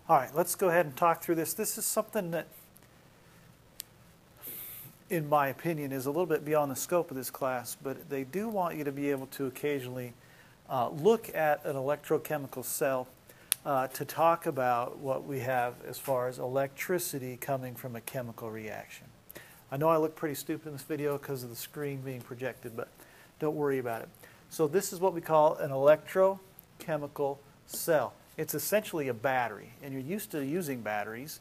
All right, let's go ahead and talk through this. This is something that, in my opinion, is a little bit beyond the scope of this class, but they do want you to be able to occasionally look at an electrochemical cell to talk about what we have as far as electricity coming from a chemical reaction. I know I look pretty stupid in this video because of the screen being projected, but don't worry about it. So this is what we call an electrochemical cell. It's essentially a battery, and you're used to using batteries,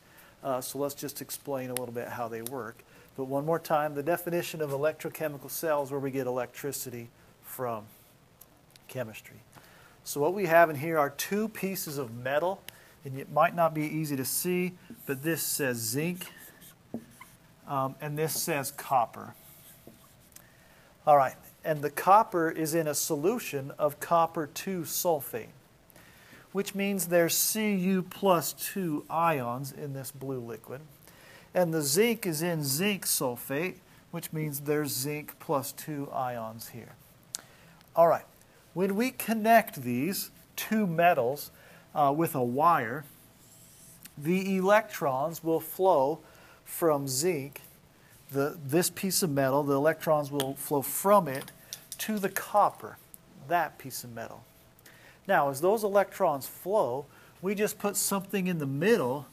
so let's just explain a little bit how they work. But one more time, the definition of electrochemical cell is where we get electricity from chemistry. So what we have in here are two pieces of metal, and it might not be easy to see, but this says zinc, and this says copper. All right, and the copper is in a solution of copper 2 sulfate, which means there's Cu plus 2 ions in this blue liquid. And the zinc is in zinc sulfate, which means there's zinc plus 2 ions here. All right, when we connect these two metals with a wire, the electrons will flow from zinc, this piece of metal, the electrons will flow from it to the copper, that piece of metal. Now, as those electrons flow, we just put something in the middle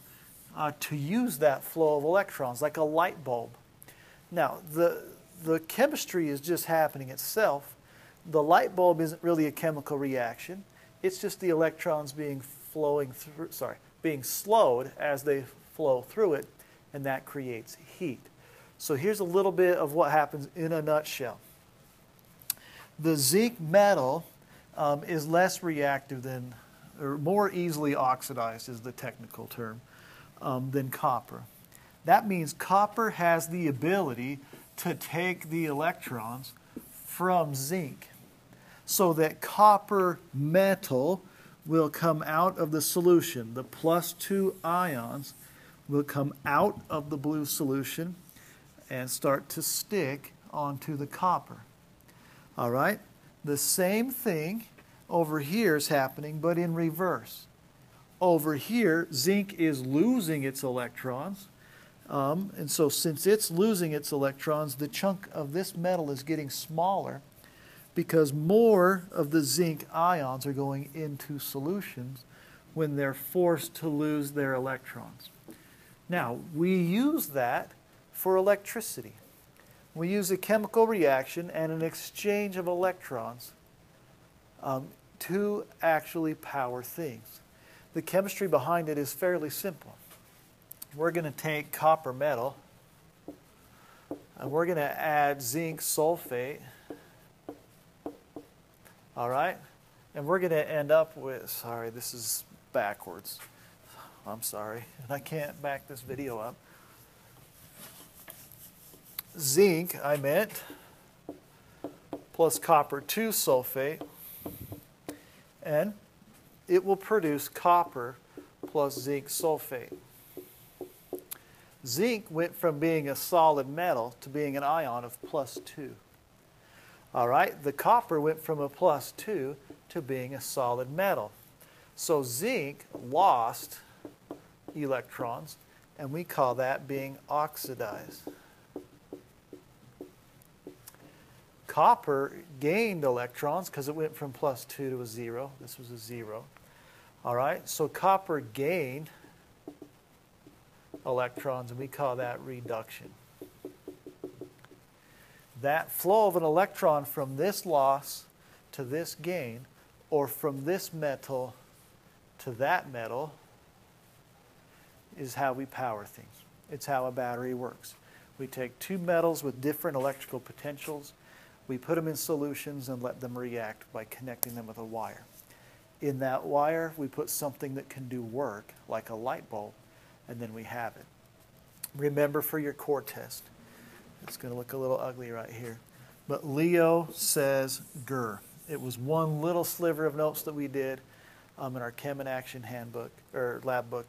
to use that flow of electrons, like a light bulb. Now, the chemistry is just happening itself. The light bulb isn't really a chemical reaction. It's just the electrons being slowed as they flow through it, and that creates heat. So here's a little bit of what happens in a nutshell. The zinc metal is less reactive than, or more easily oxidized is the technical term, than copper. That means copper has the ability to take the electrons from zinc, so that copper metal will come out of the solution. The plus 2 ions will come out of the blue solution and start to stick onto the copper. All right? The same thing over here is happening, but in reverse. Over here, zinc is losing its electrons, and so since it's losing its electrons, the chunk of this metal is getting smaller because more of the zinc ions are going into solutions when they're forced to lose their electrons. Now, we use that for electricity. We use a chemical reaction and an exchange of electrons to actually power things. The chemistry behind it is fairly simple. We're going to take copper metal and we're going to add zinc sulfate. All right? And we're going to end up with, sorry, this is backwards. I'm sorry, and I can't back this video up. Zinc, I meant, plus copper 2 sulfate, and it will produce copper plus zinc sulfate. Zinc went from being a solid metal to being an ion of plus 2. All right, the copper went from a plus 2 to being a solid metal. So zinc lost electrons, and we call that being oxidized. Copper gained electrons because it went from plus 2 to a 0. This was a 0. All right, so copper gained electrons, and we call that reduction. That flow of an electron from this loss to this gain, or from this metal to that metal, is how we power things. It's how a battery works. We take two metals with different electrical potentials, we put them in solutions and let them react by connecting them with a wire. In that wire, we put something that can do work, like a light bulb, and then we have it. Remember for your core test, it's going to look a little ugly right here, but Leo says GER. It was one little sliver of notes that we did in our Chem in Action handbook, or lab book.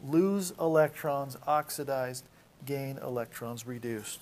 Lose electrons oxidized, gain electrons reduced.